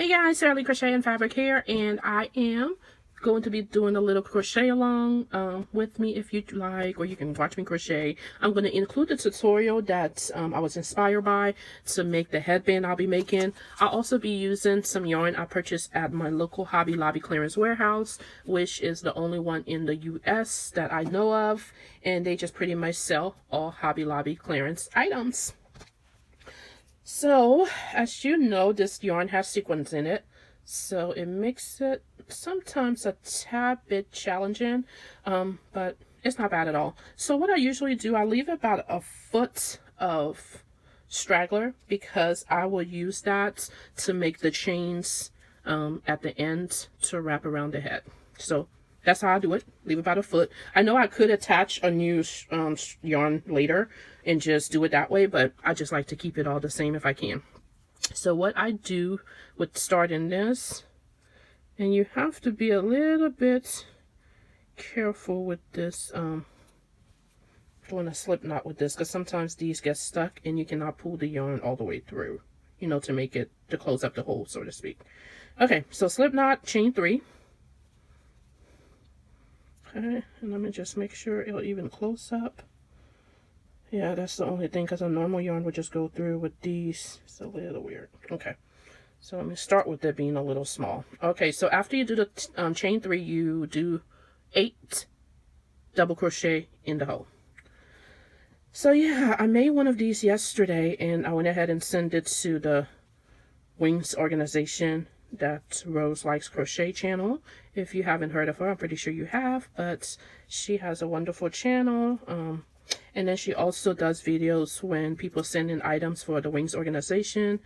Hey guys, SarahleeCrochet&Fabric here, and I am going to be doing a little crochet along with me if you'd like, or you can watch me crochet. I'm going to include the tutorial that I was inspired by to make the headband I'll be making. I'll also be using some yarn I purchased at my local Hobby Lobby clearance warehouse, which is the only one in the US that I know of, and they just pretty much sell all Hobby Lobby clearance items. So, as you know, this yarn has sequins in it, so it makes it sometimes a tad bit challenging, but it's not bad at all. So what I usually do, I leave about a foot of straggler because I will use that to make the chains at the end to wrap around the head. So that's how I do it. Leave about a foot. I know I could attach a new yarn later and just do it that way, but I just like to keep it all the same if I can. So what I do with starting this, and you have to be a little bit careful with this, doing a slip knot with this, because sometimes these get stuck and you cannot pull the yarn all the way through, you know, to make it, to close up the hole, so to speak. Okay, so slip knot, chain 3. Okay, and let me just make sure it'll even close up. Yeah, that's the only thing, because a normal yarn would just go through. With these, it's a little weird. Okay, so let me start with it being a little small. Okay, so after you do the chain 3, you do 8 double crochet in the hole. So yeah, I made one of these yesterday, and I went ahead and sent it to the Wings organization, that Rose Likes Crochet channel. If you haven't heard of her, I'm pretty sure you have, but she has a wonderful channel. And then she also does videos when people send in items for the Wings organization.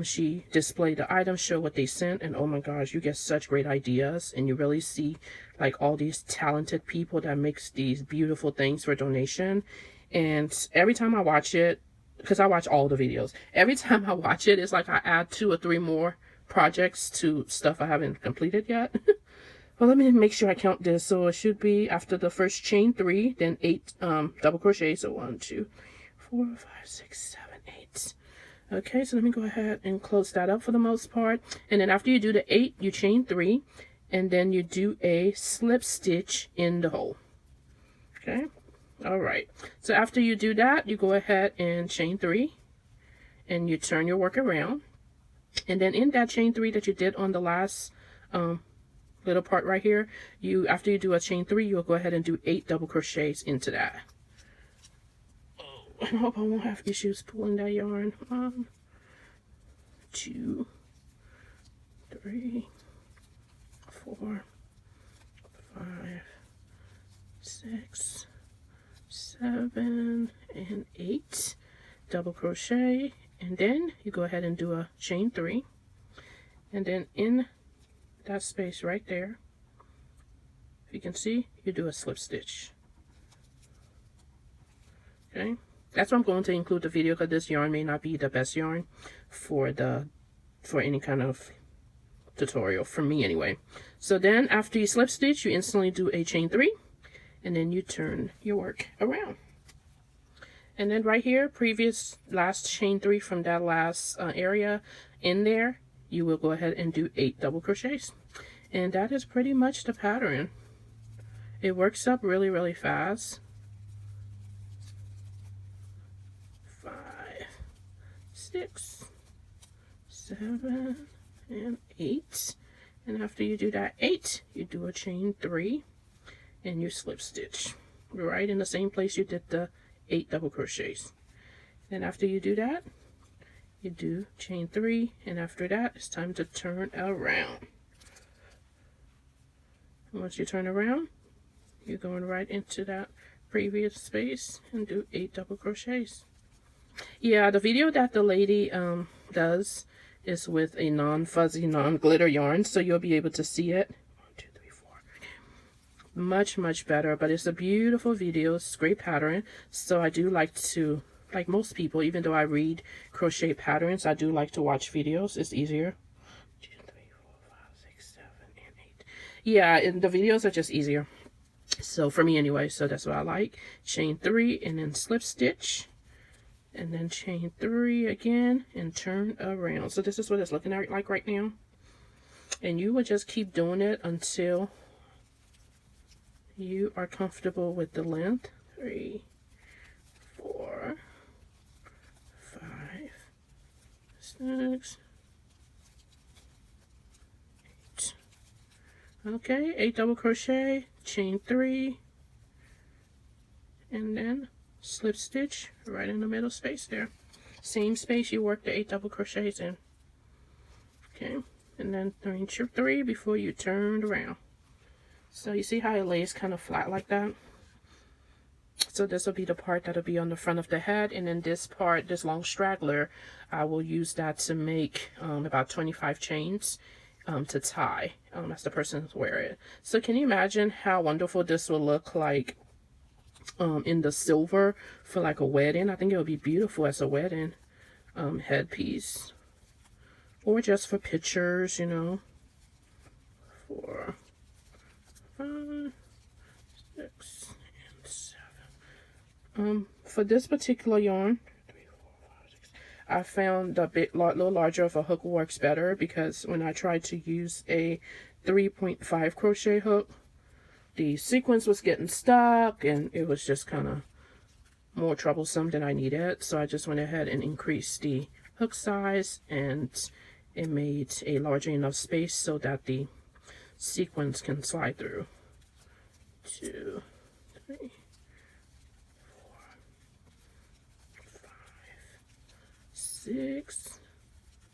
She displayed the items, show what they sent, and oh my gosh, you get such great ideas, and you really see like all these talented people that makes these beautiful things for donation. And every time I watch it, because I watch all the videos, every time I watch it, it's like I add 2 or 3 more projects to stuff I haven't completed yet. Well, let me make sure I count this. So it should be after the first chain 3, then 8 double crochet. So 1, 2, 4, 5, 6, 7, 8. Okay, so let me go ahead and close that up for the most part. And then after you do the 8, you chain 3, and then you do a slip stitch in the hole. Okay, all right. So after you do that, you go ahead and chain 3, and you turn your work around. And then in that chain 3 that you did on the last little part right here, after you do a chain 3, you'll go ahead and do 8 double crochets into that. Oh, I hope I won't have issues pulling that yarn. 1, 2, 3, 4, 5, 6, 7, and 8 double crochet. And then you go ahead and do a chain 3, and then in that space right there, if you can see, you do a slip stitch. Okay, that's why I'm going to include the video, because this yarn may not be the best yarn for any kind of tutorial, for me anyway. So then after you slip stitch, you instantly do a chain 3, and then you turn your work around. And then right here, last chain 3 from that last area in there, you will go ahead and do 8 double crochets. And that is pretty much the pattern. It works up really, really fast. 5, 6, 7, and 8. And after you do that 8, you do a chain 3, and you slip stitch right in the same place you did the 8 double crochets. Then after you do that, you do chain 3, and after that it's time to turn around. And once you turn around, you're going right into that previous space and do 8 double crochets. Yeah, the video that the lady does is with a non-fuzzy, non-glitter yarn, so you'll be able to see it. 1, 2, 3, 4. Much better, but it's a beautiful video. It's a great pattern. So I do like to, like most people, even though I read crochet patterns, I do like to watch videos. It's easier. 2, 3, 4, 5, 6, 7, and 8. Yeah, and the videos are just easier, so for me anyway. So that's what I like. Chain 3, and then slip stitch, and then chain 3 again and turn around. So this is what it's looking like right now, and you will just keep doing it until you are comfortable with the length. 3, 4, 5, 6, 8. Okay, 8 double crochet, chain 3, and then slip stitch right in the middle space there. Same space you work the 8 double crochets in. Okay, and then chain 3 before you turn around. So you see how it lays kind of flat like that? So this will be the part that'll be on the front of the head, and then this part, this long straggler, I will use that to make about 25 chains to tie as the person wear it. So can you imagine how wonderful this will look like in the silver for like a wedding? I think it would be beautiful as a wedding headpiece, or just for pictures, you know. 4, 5, 6, and 7. For this particular yarn, 3, 4, 5, 6, I found the little larger of a hook works better, because when I tried to use a 3.5 crochet hook, the sequence was getting stuck and it was just kind of more troublesome than I needed. So I just went ahead and increased the hook size, and it made a larger enough space so that the sequence can slide through. 2, 3, 4, 5, 6,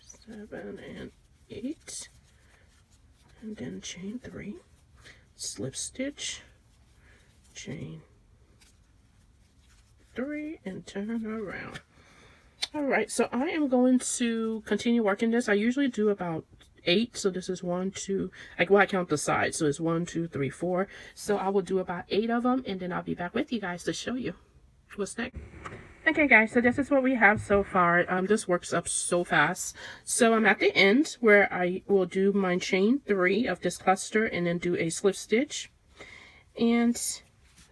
7, and 8. And then chain 3. Slip stitch, chain 3, and turn around. All right, so I am going to continue working this. I usually do about 8, so this is 1, 2, I count the sides, so it's 1, 2, 3, 4. So I will do about 8 of them, and then I'll be back with you guys to show you what's next. Okay guys, so this is what we have so far. This works up so fast. So I'm at the end where I will do my chain 3 of this cluster and then do a slip stitch. And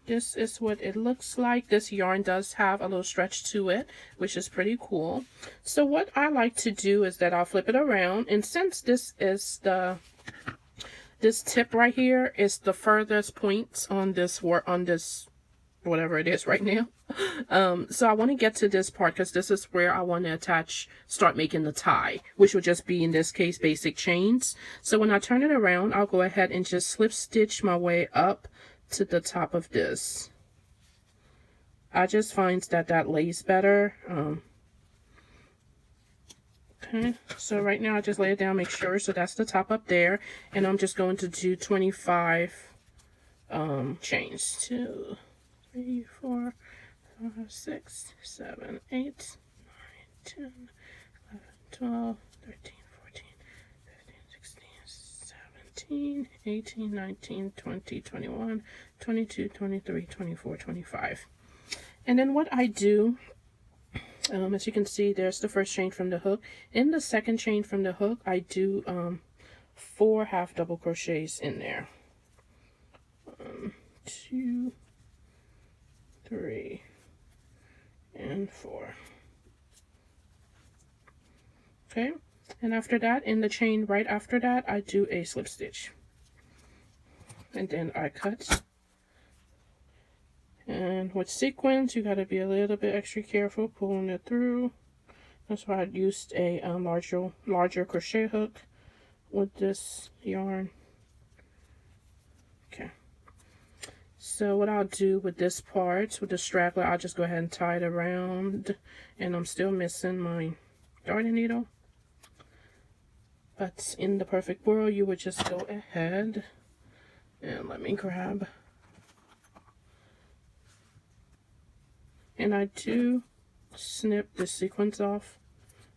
this is what it looks like. This yarn does have a little stretch to it, which is pretty cool. So what I like to do is that I'll flip it around, and since this is this tip right here is the furthest point on this whatever it is right now. So I want to get to this part because this is where I want to start making the tie, which will just be, in this case, basic chains. So when I turn it around, I'll go ahead and just slip stitch my way up to the top of this. I just find that lays better. Okay, so right now I just lay it down, make sure. So that's the top up there, and I'm just going to do 25 chains. 2, 3, 4, 5, 6, 7, 8, 9, 10, 11, 12, 13, 14, 15, 16, 17, 18, 19, 20, 21, 22, 23, 24, 25. And then what I do, as you can see, there's the first chain from the hook. In the second chain from the hook, I do 4 half double crochets in there. 1, 2, 3, and 4. Okay, and after that, in the chain right after that, I do a slip stitch, and then I cut. And with sequins, you got to be a little bit extra careful pulling it through. That's why I used a larger crochet hook with this yarn. Okay. So what I'll do with this part, with the straggler, I'll just go ahead and tie it around. And I'm still missing my darning needle. But in the perfect world, you would just go ahead and let me grab. And I do snip the sequins off.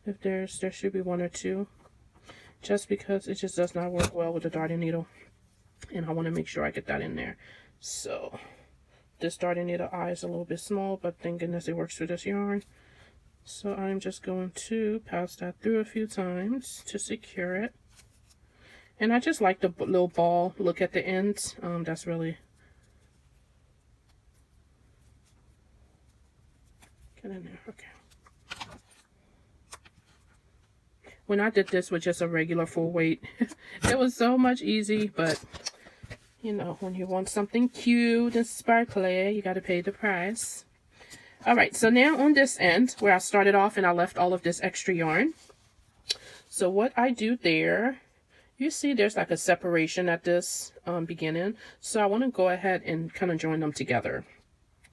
If there should be 1 or 2. Just because it just does not work well with the darning needle. And I want to make sure I get that in there. So this darting needle eye is a little bit small, but thank goodness it works through this yarn. So I'm just going to pass that through a few times to secure it. And I just like the little ball look at the end. That's really... Get in there, okay. when I did this with just a regular full weight, it was so much easy, but you know, when you want something cute and sparkly, you got to pay the price. All right, so now on this end where I started off and I left all of this extra yarn. So what I do there, you see there's like a separation at this beginning. So I want to go ahead and kind of join them together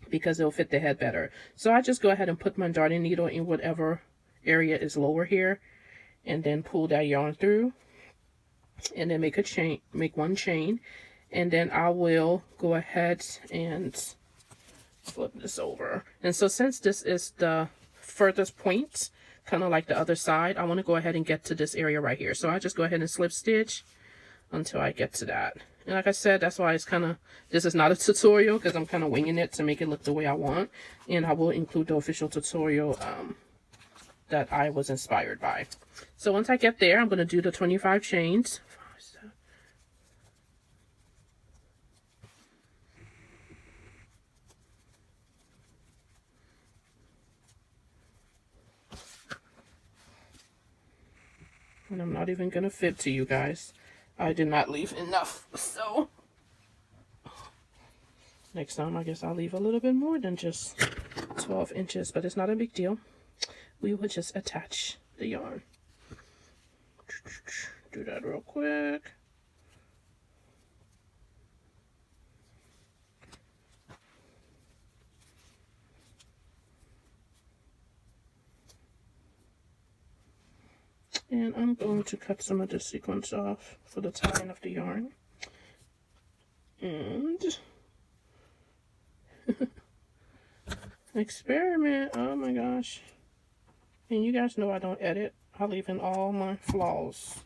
because it'll fit the head better. So I just go ahead and put my darning needle in whatever area is lower here and then pull that yarn through and then make a chain, make one chain, and then I will go ahead and flip this over. And so since this is the furthest point, kind of like the other side, I want to go ahead and get to this area right here. So I just go ahead and slip stitch until I get to that. And like I said, that's why it's kind of, this is not a tutorial because I'm kind of winging it to make it look the way I want. And I will include the official tutorial that I was inspired by. So once I get there, I'm going to do the 25 chains. And I'm not even going to fib to you guys. I did not leave enough. So next time, I guess I'll leave a little bit more than just 12 inches. But it's not a big deal. We will just attach the yarn. Do that real quick. And I'm going to cut some of the sequins off for the tying of the yarn. And experiment. Oh my gosh. And you guys know I don't edit. I leave in all my flaws.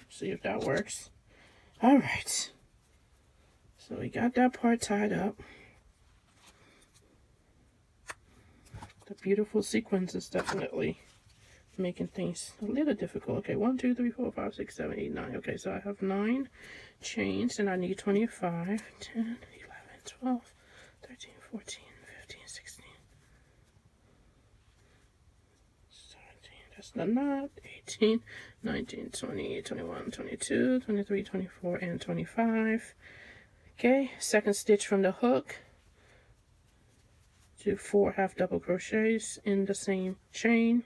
See if that works. All right. So we got that part tied up. The beautiful sequins is definitely making things a little difficult. Okay, 1 2 3 4 5 6 7 8 9. Okay, so I have 9 chains and I need 25 10 11 12 13 14 15 16 17. That's the knot. 18 19 20 21 22 23 24 and 25. Okay, second stitch from the hook, do 4 half double crochets in the same chain.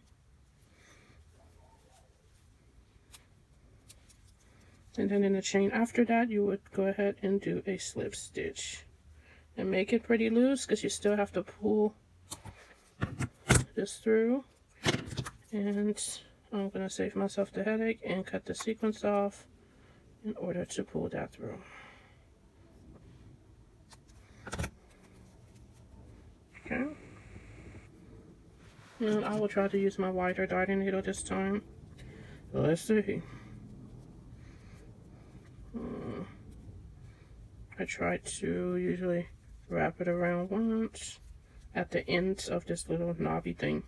And then in the chain after that, you would go ahead and do a slip stitch. And make it pretty loose because you still have to pull this through. And I'm going to save myself the headache and cut the sequins off in order to pull that through. Okay. And I will try to use my wider darning needle this time. Let's see. I try to usually wrap it around once at the ends of this little knobby thing.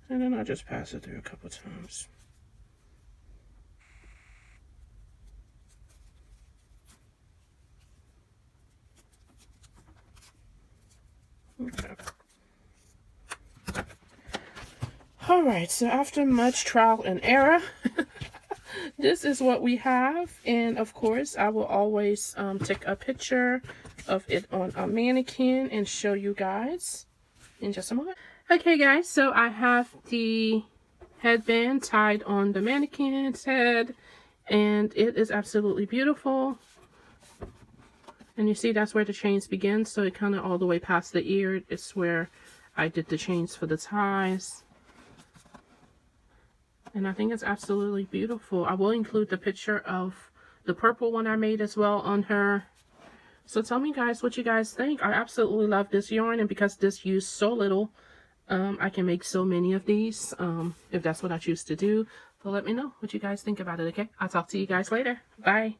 And then I just pass it through a couple times. Okay. All right, so after much trial and error, this is what we have. And of course, I will always take a picture of it on a mannequin and show you guys in just a moment. Okay, guys, so I have the headband tied on the mannequin's head, and it is absolutely beautiful. And you see that's where the chains begin, so it kind of all the way past the ear. It's where I did the chains for the ties. And I think it's absolutely beautiful. I will include the picture of the purple one I made as well on her. So tell me, guys, what you guys think. I absolutely love this yarn, and because this used so little, I can make so many of these if that's what I choose to do. So let me know what you guys think about it, okay? I'll talk to you guys later. Bye.